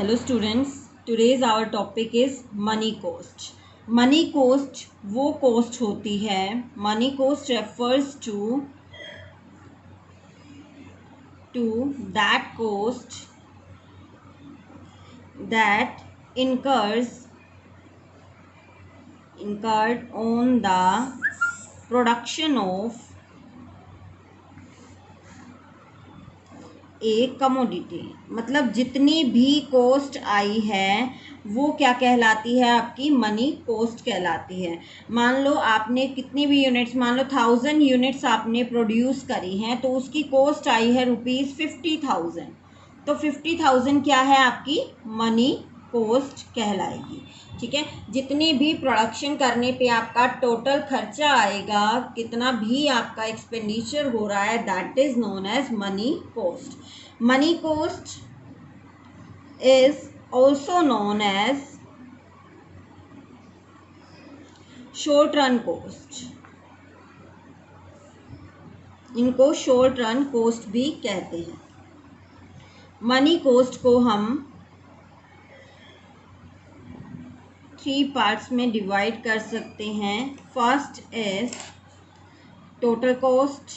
Hello students, today's our topic is money cost. Money cost वो cost होती है, money cost refers to that cost that incurred on the production of एक commodity. मतलब जितनी भी cost आई है वो क्या कहलाती है, आपकी मनी कॉस्ट कहलाती है। मान लो आपने कितनी भी यूनिट्स, मान लो 1000 यूनिट्स आपने प्रोड्यूस करी हैं तो उसकी कॉस्ट आई है ₹50,000। तो 50,000 क्या है, आपकी मनी कॉस्ट कहलाएगी। ठीक है, जितनी भी प्रोडक्शन करने पे आपका टोटल खर्चा आएगा, कितना भी आपका एक्सपेंडिचर हो रहा है, that is known as money cost. Money cost is also known as short run cost. इनको शॉर्ट रन कॉस्ट भी कहते हैं। मनी कॉस्ट को हम 3 पार्ट्स में डिवाइड कर सकते हैं। First is total cost,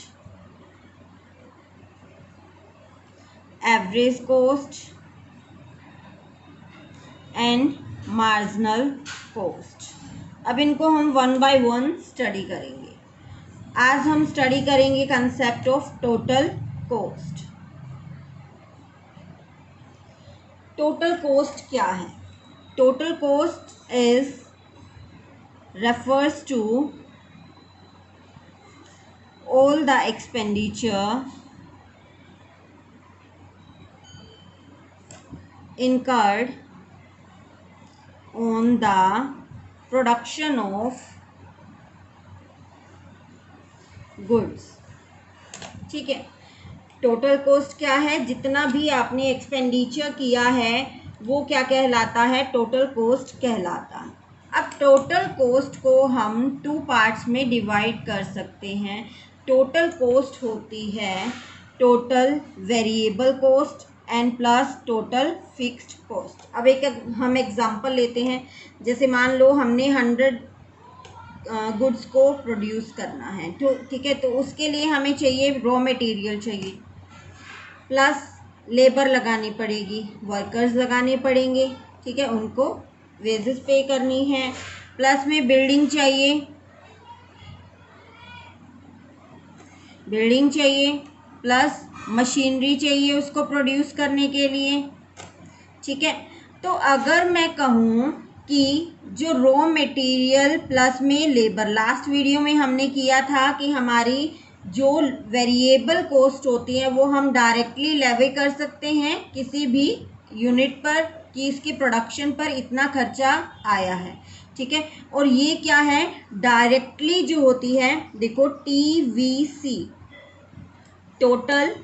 average cost and marginal cost. अब इनको हम 1 बाय 1 स्टडी करेंगे। आज हम स्टडी करेंगे concept of total cost. Total cost क्या है? Total cost refers to all the expenditure incurred on the production of goods। ठीक है, टोटल कॉस्ट क्या है? जितना भी आपने एक्सपेंडिचर किया है वो क्या कहलाता है? टोटल कॉस्ट कहलाता है। अब टोटल कॉस्ट को हम 2 पार्ट्स में डिवाइड कर सकते हैं। टोटल कॉस्ट होती है total variable cost and plus total fixed cost. अब एक हम एग्जांपल लेते हैं। जैसे मान लो हमने 100 गुड्स को प्रोड्यूस करना है, तो ठीक है, तो उसके लिए हमें चाहिए रॉ मटेरियल चाहिए, प्लस लेबर लगानी पड़ेगी, वर्कर्स लगाने पड़ेंगे, ठीक है, उनको वेजेस पे करनी है, प्लस में बिल्डिंग चाहिए, प्लस मशीनरी चाहिए उसको प्रोड्यूस करने के लिए। ठीक है, तो अगर मैं कहूँ कि जो रॉ मटेरियल प्लस में लेबर, लास्ट वीडियो में हमने किया था कि हमारी जो वेरिएबल कॉस्ट होती है वो हम डायरेक्टली लेवी कर सकते हैं किसी भी यूनिट पर कि इसकी प्रोडक्शन पर इतना खर्चा आया है। ठीक है, और ये क्या है? डायरेक्टली जो होती है, देखो TVC, total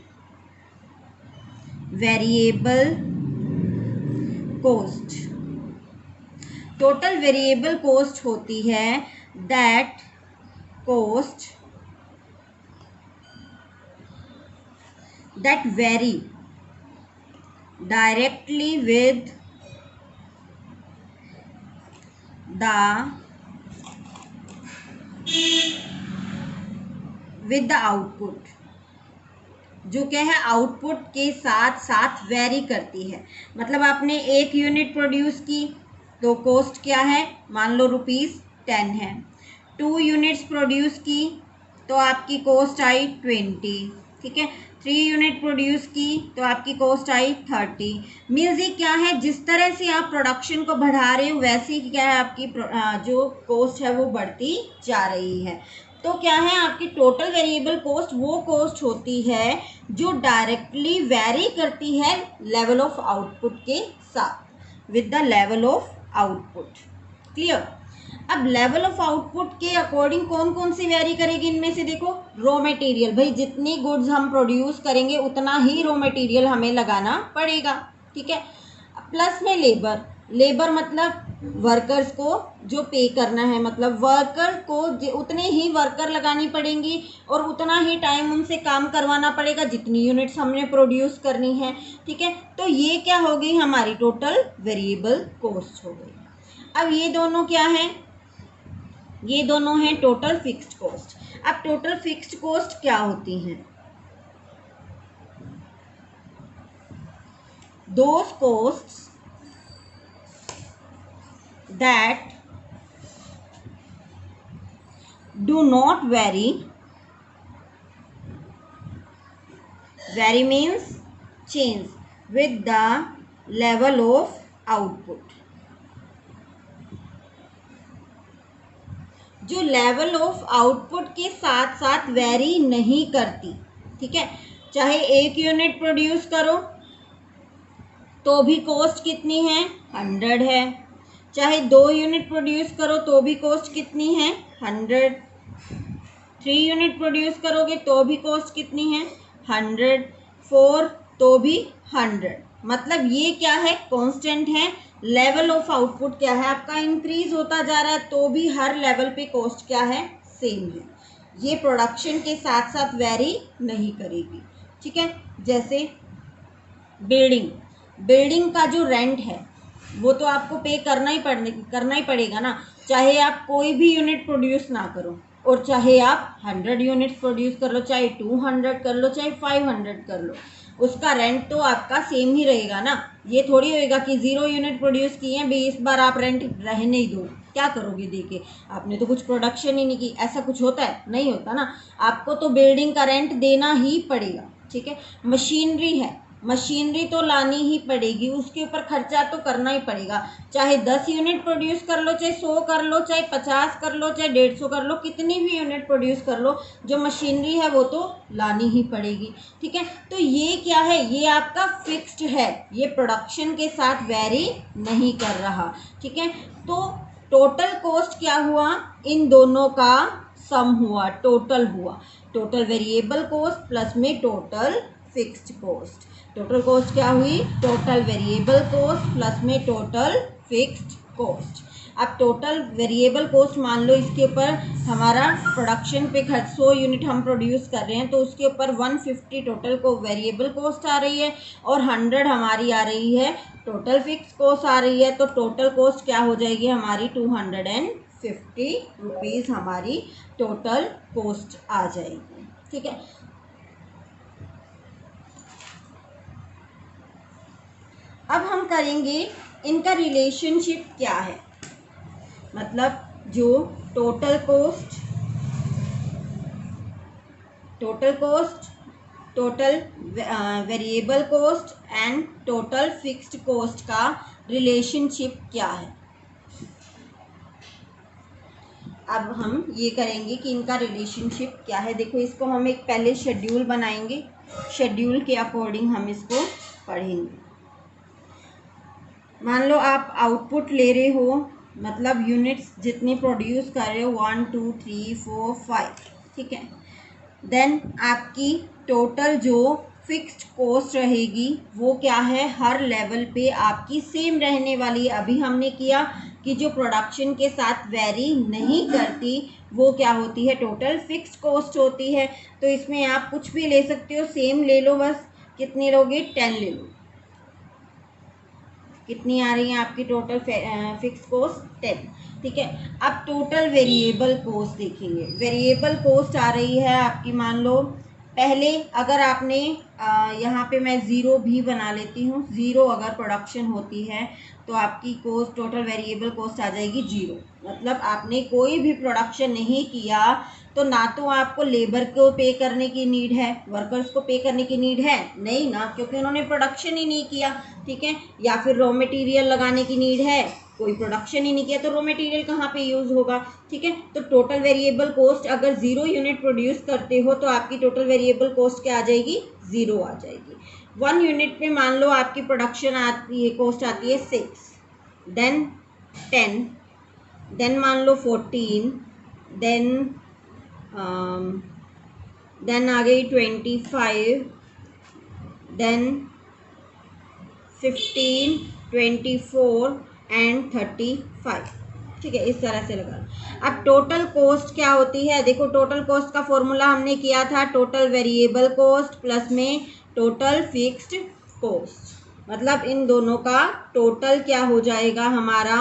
variable cost. Total variable cost होती है that cost that vary directly with the output। जो क्या है, आउटपुट के साथ साथ वेरी करती है। मतलब आपने 1 यूनिट प्रोड्यूस की तो कॉस्ट क्या है, मान लो ₹10 है। 2 यूनिट्स प्रोड्यूस की तो आपकी कॉस्ट आई 20। ठीक है, 3 यूनिट प्रोड्यूस की तो आपकी कॉस्ट आई 30। मीन्स ये क्या है, जिस तरह से आप प्रोडक्शन को बढ़ा रहे हो वैसे ही क्या है, आपकी जो कॉस्ट है वो बढ़ती जा रही है। तो क्या है, आपकी टोटल वेरिएबल कॉस्ट वो कॉस्ट होती है जो डायरेक्टली वेरी करती है लेवल ऑफ आउटपुट के साथ, with the level of output. Clear? अब लेवल ऑफ आउटपुट के अकॉर्डिंग कौन कौन सी वेरी करेगी? इनमें से देखो, रॉ मटेरियल, भाई जितनी गुड्स हम प्रोड्यूस करेंगे उतना ही रॉ मटेरियल हमें लगाना पड़ेगा। ठीक है, प्लस में लेबर मतलब वर्कर्स को जो पे करना है, मतलब वर्कर को उतने ही वर्कर लगानी पड़ेंगी और उतना ही टाइम उनसे काम करवाना पड़ेगा जितनी यूनिट्स हमने प्रोड्यूस करनी है। ठीक है, तो ये क्या हो गई हमारी टोटल वेरिएबल कॉस्ट हो गई। अब ये दोनों क्या है, ये दोनों हैं टोटल फिक्स्ड कॉस्ट। अब टोटल फिक्स्ड कॉस्ट क्या होती हैं? Those costs that do not vary, vary means change with the level of output, जो लेवल ऑफ आउटपुट के साथ साथ वेरी नहीं करती। ठीक है, चाहे 1 यूनिट प्रोड्यूस करो तो भी कॉस्ट कितनी है, 100 है। चाहे 2 यूनिट प्रोड्यूस करो तो भी कॉस्ट कितनी है, 100। 3 यूनिट प्रोड्यूस करोगे तो भी कॉस्ट कितनी है, 100। 4 तो भी 100। मतलब ये क्या है, कांस्टेंट है। लेवल ऑफ आउटपुट क्या है आपका, इंक्रीज होता जा रहा है, तो भी हर लेवल पे कॉस्ट क्या है, सेम है। ये प्रोडक्शन के साथ साथ वेरी नहीं करेगी। ठीक है, जैसे बिल्डिंग का जो रेंट है वो तो आपको पे करना ही पड़ेगा ना, चाहे आप कोई भी यूनिट प्रोड्यूस ना करो और चाहे आप 100 यूनिट्स प्रोड्यूस कर लो, चाहे 200 कर लो, चाहे 500 कर लो, उसका रेंट तो आपका सेम ही रहेगा ना। ये थोड़ी होएगा कि 0 यूनिट प्रोड्यूस किए हैं 20 बार आप रेंट रहने ही दो, क्या करोगे देके, आपने तो कुछ प्रोडक्शन ही नहीं की। ऐसा कुछ होता है, नहीं होता ना, आपको तो बिल्डिंग का रेंट देना ही पड़ेगा। ठीक है, मशीनरी है, मशीनरी तो लानी ही पड़ेगी, उसके ऊपर खर्चा तो करना ही पड़ेगा। चाहे 10 यूनिट प्रोड्यूस कर लो, चाहे 100 कर लो, चाहे 50 कर लो, चाहे 150 कर लो, कितनी भी यूनिट प्रोड्यूस कर लो, जो मशीनरी है वो तो लानी ही पड़ेगी। ठीक है, तो ये क्या है, ये आपका फिक्स्ड है, ये प्रोडक्शन के साथ वेरी नहीं कर रहा। ठीक है, तो टोटल कॉस्ट क्या हुआ, इन दोनों का सम हुआ, टोटल हुआ। टोटल वेरिएबल कॉस्ट प्लस में total fixed cost. Total cost क्या हुई, टोटल वेरिएबल कॉस्ट प्लस में टोटल फिक्स्ड कॉस्ट। अब टोटल वेरिएबल कॉस्ट मान लो इसके ऊपर हमारा प्रोडक्शन पे खर्च 100 यूनिट हम प्रोड्यूस कर रहे हैं, तो उसके ऊपर 150 टोटल को वेरिएबल कॉस्ट आ रही है और 100 हमारी आ रही है टोटल फिक्स कॉस्ट आ रही है। तो टोटल कॉस्ट क्या हो जाएगी हमारी, 250 रुपीज़ हमारी टोटल कॉस्ट आ जाएगी। ठीक है, अब हम करेंगे इनका रिलेशनशिप क्या है, मतलब जो total cost, total variable cost and total fixed cost का रिलेशनशिप क्या है। अब हम ये करेंगे कि इनका रिलेशनशिप क्या है। देखो, इसको हम एक पहले शेड्यूल बनाएंगे, शेड्यूल के अकॉर्डिंग हम इसको पढ़ेंगे। मान लो आप आउटपुट ले रहे हो, मतलब यूनिट्स जितनी प्रोड्यूस कर रहे हो 1 2 3 4 5। ठीक है, देन आपकी टोटल जो फिक्स्ड कॉस्ट रहेगी वो क्या है, हर लेवल पे आपकी सेम रहने वाली है। अभी हमने किया कि जो प्रोडक्शन के साथ वेरी नहीं करती वो क्या होती है, टोटल फिक्स्ड कॉस्ट होती है। तो इसमें आप कुछ भी ले सकते हो, सेम ले लो, बस कितनी लोगे, 10 ले लो। कितनी आ रही है आपकी टोटल फिक्स कॉस्ट, 10। ठीक है, अब टोटल वेरिएबल कॉस्ट देखेंगे। वेरिएबल कॉस्ट आ रही है आपकी, मान लो पहले अगर आपने यहाँ पे मैं 0 भी बना लेती हूँ, 0 अगर प्रोडक्शन होती है तो आपकी कॉस्ट, टोटल वेरिएबल कॉस्ट आ जाएगी 0। मतलब आपने कोई भी प्रोडक्शन नहीं किया तो ना तो आपको लेबर को पे करने की नीड है, वर्कर्स को पे करने की नीड है नहीं ना, क्योंकि उन्होंने प्रोडक्शन ही नहीं किया। ठीक है, या फिर रॉ मटेरियल लगाने की नीड है, कोई प्रोडक्शन ही नहीं किया तो रॉ मटेरियल कहाँ पे यूज़ होगा। ठीक है, तो टोटल वेरिएबल कॉस्ट अगर 0 यूनिट प्रोड्यूस करते हो तो आपकी टोटल वेरिएबल कॉस्ट क्या आ जाएगी, 0 आ जाएगी। 1 यूनिट पे मान लो आपकी प्रोडक्शन आती है, कॉस्ट आती है 6, देन 10, देन मान लो 14, देन आ गई 25, देन 15, 24 एंड 35। ठीक है, इस तरह से लगा। अब टोटल कॉस्ट क्या होती है, देखो टोटल कॉस्ट का फॉर्मूला हमने किया था टोटल वेरिएबल कॉस्ट प्लस में टोटल फिक्स्ड कॉस्ट, मतलब इन दोनों का टोटल क्या हो जाएगा, हमारा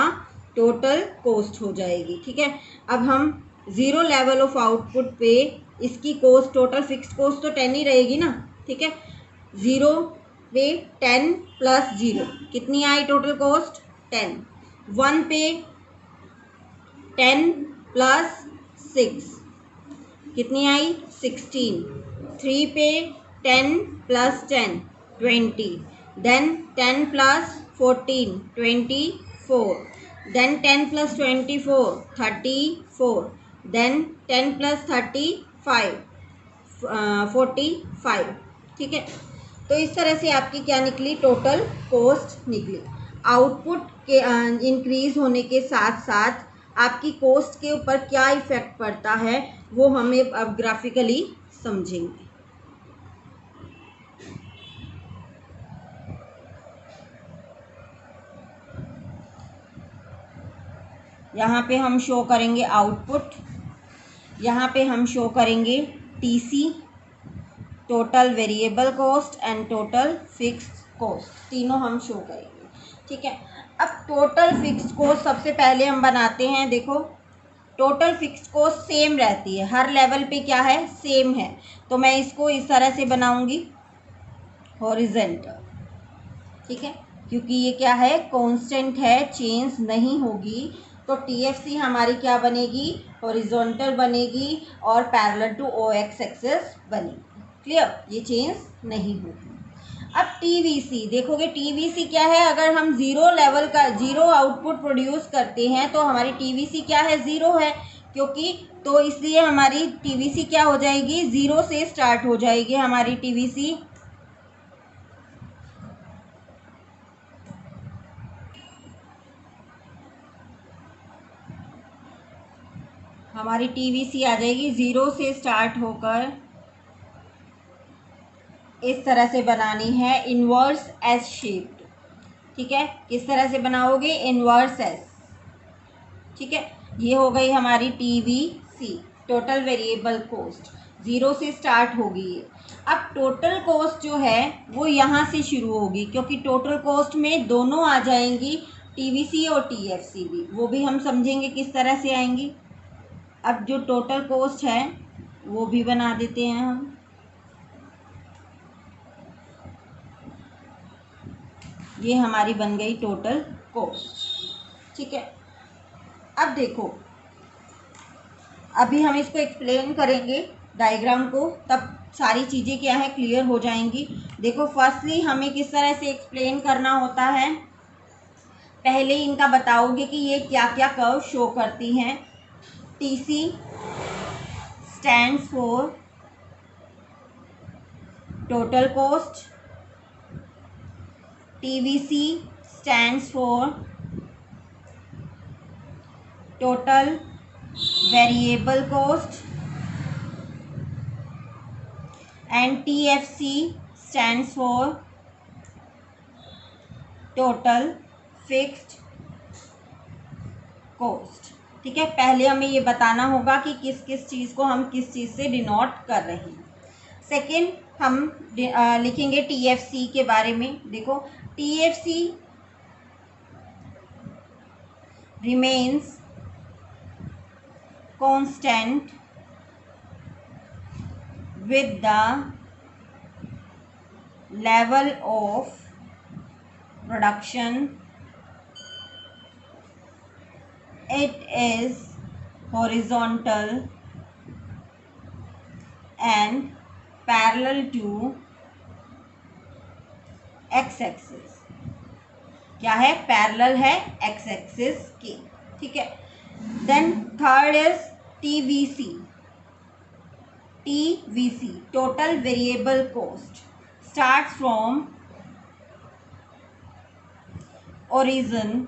टोटल कॉस्ट हो जाएगी। ठीक है, अब हम ज़ीरो लेवल ऑफ आउटपुट पे इसकी कॉस्ट, टोटल फिक्स्ड कॉस्ट तो 10 ही रहेगी ना। ठीक है, ज़ीरो पे 10 प्लस ज़ीरो कितनी आई टोटल कॉस्ट 10, 1 पे 10 प्लस 6 कितनी आई 16, 3 पे 10 plus 10 20, then 10 plus 14 24, then 10 plus 24 34, then 10 plus 35 45। ठीक है, तो इस तरह से आपकी क्या निकली, टोटल कॉस्ट निकली। आउटपुट के इंक्रीज होने के साथ साथ आपकी कॉस्ट के ऊपर क्या इफेक्ट पड़ता है वो हमें अब ग्राफिकली समझेंगे। यहाँ पे हम शो करेंगे आउटपुट, यहाँ पे हम शो करेंगे TC, total variable cost and total fixed cost, तीनों हम शो करेंगे। ठीक है, अब टोटल फिक्स्ड कॉस्ट सबसे पहले हम बनाते हैं। देखो टोटल फिक्स्ड कॉस्ट सेम रहती है, हर लेवल पे क्या है, सेम है। तो मैं इसको इस तरह से बनाऊंगी हॉरिजेंटल। ठीक है, क्योंकि ये क्या है, कांस्टेंट है, चेंज नहीं होगी। तो टीएफसी हमारी क्या बनेगी, हॉरिजॉन्टल बनेगी और पैरेलल टू ओएक्स एक्सिस बनेगी। क्लियर, ये चेंज नहीं होगी। अब टीवीसी देखोगे, टीवीसी क्या है, अगर हम ज़ीरो लेवल का ज़ीरो आउटपुट प्रोड्यूस करते हैं तो हमारी टीवीसी क्या है, ज़ीरो है, क्योंकि तो इसलिए हमारी टीवीसी क्या हो जाएगी, ज़ीरो से स्टार्ट हो जाएगी हमारी टीवीसी। हमारी टीवीसी आ जाएगी ज़ीरो से स्टार्ट होकर, इस तरह से बनानी है, इन्वर्स एस शेप्ड। ठीक है, किस तरह से बनाओगे, इन्वर्स एस। ठीक है, ये हो गई हमारी TVC, total variable cost, zero से स्टार्ट होगी ये। अब टोटल कॉस्ट जो है वो यहाँ से शुरू होगी, क्योंकि टोटल कॉस्ट में दोनों आ जाएंगी, टीवीसी और टीएफसी भी, वो भी हम समझेंगे किस तरह से आएंगी। अब जो टोटल कॉस्ट है वो भी बना देते हैं हम। ये हमारी बन गई टोटल कॉस्ट। ठीक है, अब देखो, अभी हम इसको एक्सप्लेन करेंगे डायग्राम को, तब सारी चीज़ें क्या है क्लियर हो जाएंगी। देखो फर्स्टली हमें किस तरह से एक्सप्लेन करना होता है, पहले इनका बताओगे कि ये क्या क्या कर्व शो करती हैं। TC stands for total cost, TVC stands for total variable cost and TFC stands for total fixed cost। ठीक है, पहले हमें ये बताना होगा कि किस किस चीज़ को हम किस चीज़ से डिनोट कर रहे हैं। सेकेंड हम लिखेंगे TFC के बारे में। देखो TFC remains constant with the level of production, it is horizontal and parallel to x axis। क्या है, पैरेलल है x axis के। ठीक है, then third is TVC। TVC total variable cost start from origin,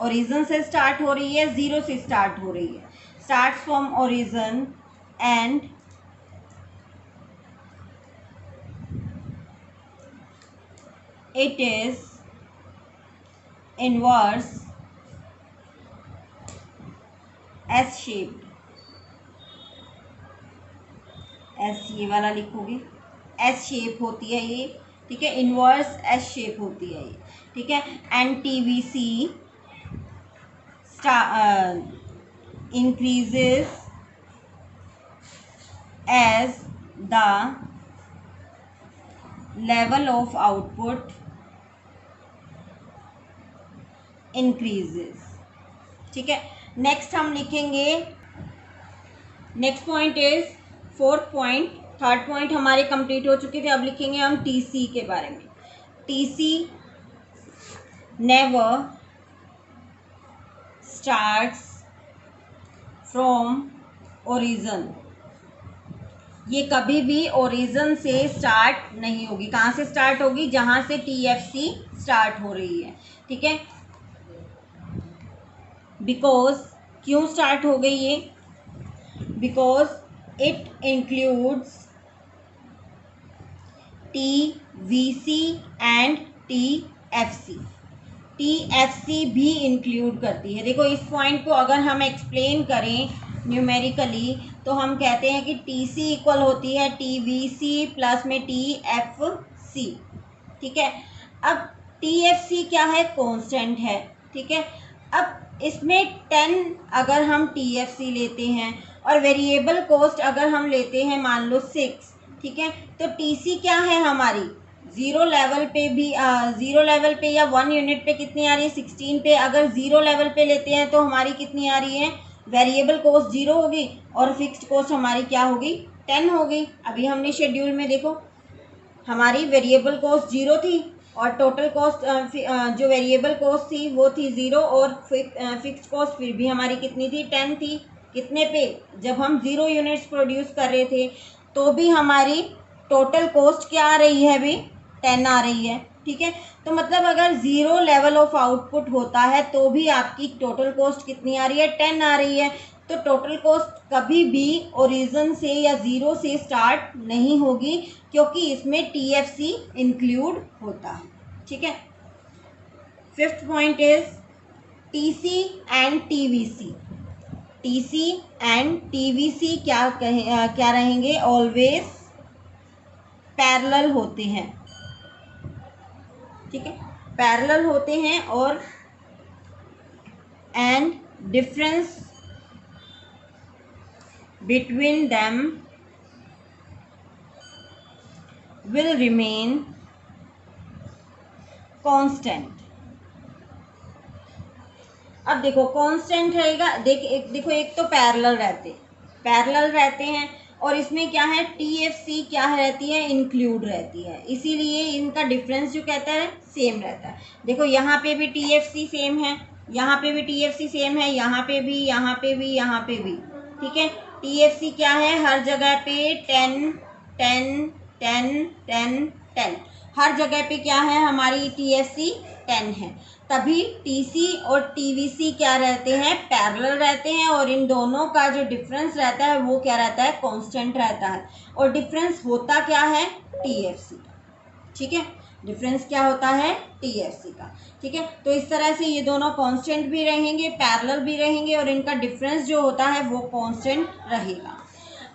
origin से start हो रही है, ज़ीरो से स्टार्ट हो रही है, start from origin and it is inverse shaped, S ये वाला लिखोगे, एस शेप होती है ये, ठीक है, इनवर्स एस शेप होती है ये, ठीक है। And TVC increases as the level of output increases, ठीक है। नेक्स्ट हम लिखेंगे, next point is fourth point, third point हमारे कंप्लीट हो चुके थे, अब लिखेंगे हम टीसी के बारे में। TC never starts from origin, ये कभी भी ओरिजिन से स्टार्ट नहीं होगी। कहाँ से स्टार्ट होगी? जहाँ से टीएफसी स्टार्ट हो रही है, ठीक है। बिकॉज, क्यों स्टार्ट हो गई ये? Because it includes TVC and TFC, TFC भी इंक्लूड करती है। देखो इस पॉइंट को अगर हम एक्सप्लेन करें न्यूमेरिकली तो हम कहते हैं कि टीसी इक्वल होती है टीवीसी प्लस में टीएफसी, ठीक है। अब टीएफसी क्या है? कांस्टेंट है, ठीक है। अब इसमें 10 अगर हम टीएफसी लेते हैं और वेरिएबल कॉस्ट अगर हम लेते हैं मान लो 6, ठीक है, तो टीसी क्या है हमारी? ज़ीरो लेवल पे भी ज़ीरो लेवल पे या 1 यूनिट पे कितनी आ रही है? 16 पे। अगर ज़ीरो लेवल पे लेते हैं तो हमारी कितनी आ रही है? वेरिएबल कॉस्ट 0 होगी और फिक्स्ड कॉस्ट हमारी क्या होगी? 10 होगी। अभी हमने शेड्यूल में देखो हमारी वेरिएबल कॉस्ट 0 थी और टोटल कॉस्ट जो वेरिएबल कॉस्ट थी वो थी 0 और फिक्स्ड कॉस्ट फिर भी हमारी कितनी थी? 10 थी। कितने पे? जब हम 0 यूनिट्स प्रोड्यूस कर रहे थे तो भी हमारी टोटल कॉस्ट क्या आ रही है? अभी 10 आ रही है, ठीक है। तो मतलब अगर 0 लेवल ऑफ आउटपुट होता है तो भी आपकी टोटल कॉस्ट कितनी आ रही है? 10 आ रही है। तो टोटल कॉस्ट कभी भी ओरिजिन से या 0 से स्टार्ट नहीं होगी क्योंकि इसमें टीएफसी इंक्लूड होता है, ठीक है। Fifth point is TC and TVC. TC and TVC क्या रहेंगे? ऑलवेज पैरेलल होते हैं, ठीक है, पैरेलल होते हैं। और and difference between them will remain constant. अब देखो कांस्टेंट रहेगा, देखो एक तो पैरेलल रहते हैं और इसमें क्या है? टीएफसी क्या रहती है? इंक्लूड रहती है, इसीलिए इनका डिफरेंस जो कहता है सेम रहता है। देखो यहाँ पे भी टीएफसी सेम है, यहाँ पे भी टीएफसी सेम है, यहाँ पे भी, यहाँ पे भी, यहाँ पे भी, ठीक है। टीएफसी क्या है? हर जगह पे 10 10 10 10 10, हर जगह पे क्या है हमारी? टीएफसी 10 है। तभी टीसी और टीवीसी क्या रहते हैं? पैरेलल रहते हैं और इन दोनों का जो डिफरेंस रहता है वो क्या रहता है? कांस्टेंट रहता है। और डिफरेंस होता क्या है? टीएफसी का, ठीक है। डिफरेंस क्या होता है? टीएफसी का, ठीक है। तो इस तरह से ये दोनों कांस्टेंट भी रहेंगे, पैरेलल भी रहेंगे और इनका डिफरेंस जो होता है वो कांस्टेंट रहेगा।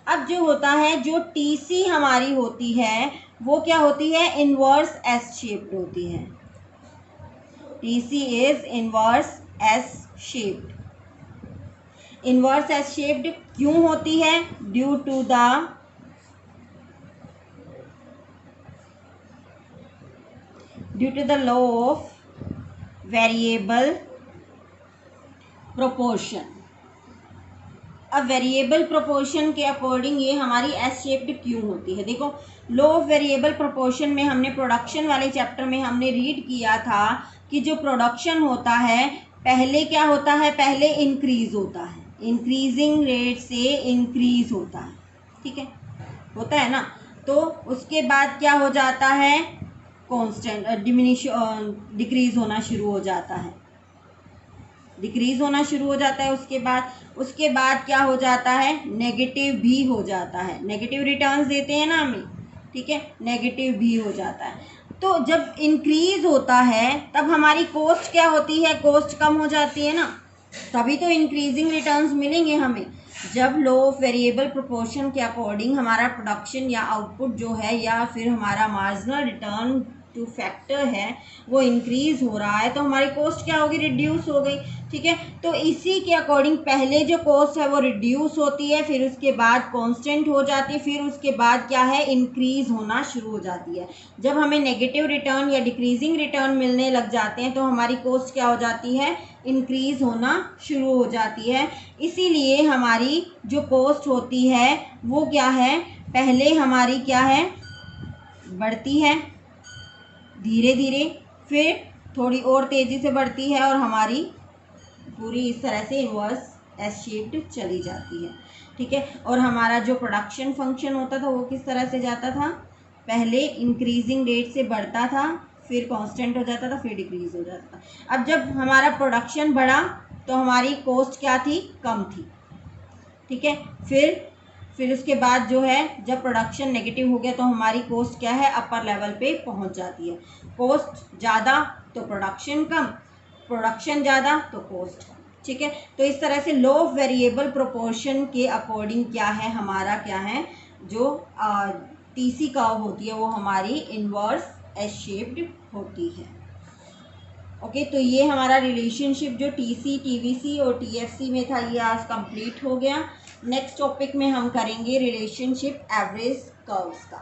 अब जो होता है, जो टीसी हमारी होती है वो क्या होती है? इनवर्स एस शेप्ड होती है। TC is inverse S shaped. Inverse S shaped क्यों होती है? Due to the law of variable proportion. अब वेरिएबल प्रोपोर्शन के अकॉर्डिंग ये हमारी एस शेप्ड क्यों होती है? देखो लॉ ऑफ वेरिएबल प्रोपोर्शन में हमने प्रोडक्शन वाले चैप्टर में हमने रीड किया था कि जो प्रोडक्शन होता है पहले क्या होता है? पहले इंक्रीज होता है, इंक्रीजिंग रेट से इंक्रीज होता है, ठीक है, होता है ना। तो उसके बाद क्या हो जाता है? कांस्टेंट डिक्रीज होना शुरू हो जाता है, डिक्रीज होना शुरू हो जाता है। उसके बाद क्या हो जाता है? नेगेटिव भी हो जाता है। नेगेटिव रिटर्न्स देते हैं ना हमें, ठीक है, नेगेटिव भी हो जाता है। तो जब इंक्रीज होता है तब हमारी कॉस्ट क्या होती है? कॉस्ट कम हो जाती है ना, तभी तो इंक्रीजिंग रिटर्न्स मिलेंगे हमें। जब लो ऑफ वेरिएबल प्रोपोर्शन के अकॉर्डिंग हमारा प्रोडक्शन या आउटपुट जो है या फिर हमारा मार्जिनल रिटर्न जो फैक्टर है वो इंक्रीज हो रहा है तो हमारी कॉस्ट क्या होगी, रिड्यूस हो गई। ठीक है, तो इसी के अकॉर्डिंग पहले जो कॉस्ट है वो रिड्यूस होती है, फिर उसके बाद कांस्टेंट हो जाती है, फिर उसके बाद क्या है, इंक्रीज होना शुरू हो जाती है। जब हमें नेगेटिव रिटर्न या डिक्रीजिंग रिटर्न मिलने लग जाते हैं तो हमारी कॉस्ट क्या हो जाती है, इंक्रीज होना शुरू हो जाती है। इसीलिए हमारी जो कॉस्ट होती है वो क्या है, पहले हमारी क्या है, बढ़ती है धीरे धीरे, फिर थोड़ी और तेज़ी से बढ़ती है और हमारी पूरी इस तरह से इन्वर्स एस शेप्ड चली जाती है। ठीक है, और हमारा जो प्रोडक्शन फंक्शन होता था वो किस तरह से जाता था, पहले इंक्रीजिंग रेट से बढ़ता था, फिर कांस्टेंट हो जाता था, फिर डिक्रीज हो जाता था। अब जब हमारा प्रोडक्शन बढ़ा तो हमारी कॉस्ट क्या थी, कम थी। ठीक है, फिर उसके बाद जो है जब प्रोडक्शन नेगेटिव हो गया तो हमारी कॉस्ट क्या है, अपर लेवल पे पहुंच जाती है। कॉस्ट ज़्यादा तो प्रोडक्शन कम, प्रोडक्शन ज़्यादा तो कॉस्ट कम। ठीक है, तो इस तरह से लो ऑफ वेरिएबल प्रोपोर्शन के अकॉर्डिंग क्या है, हमारा क्या है, जो टीसी कर्व होती है वो हमारी इनवर्स एस शेप्ड होती है। ओके, तो ये हमारा रिलेशनशिप जो टीसी, टीवीसी और टीएफसी में था ये आज कंप्लीट हो गया। नेक्स्ट टॉपिक में हम करेंगे रिलेशनशिप एवरेज कर्व्स का।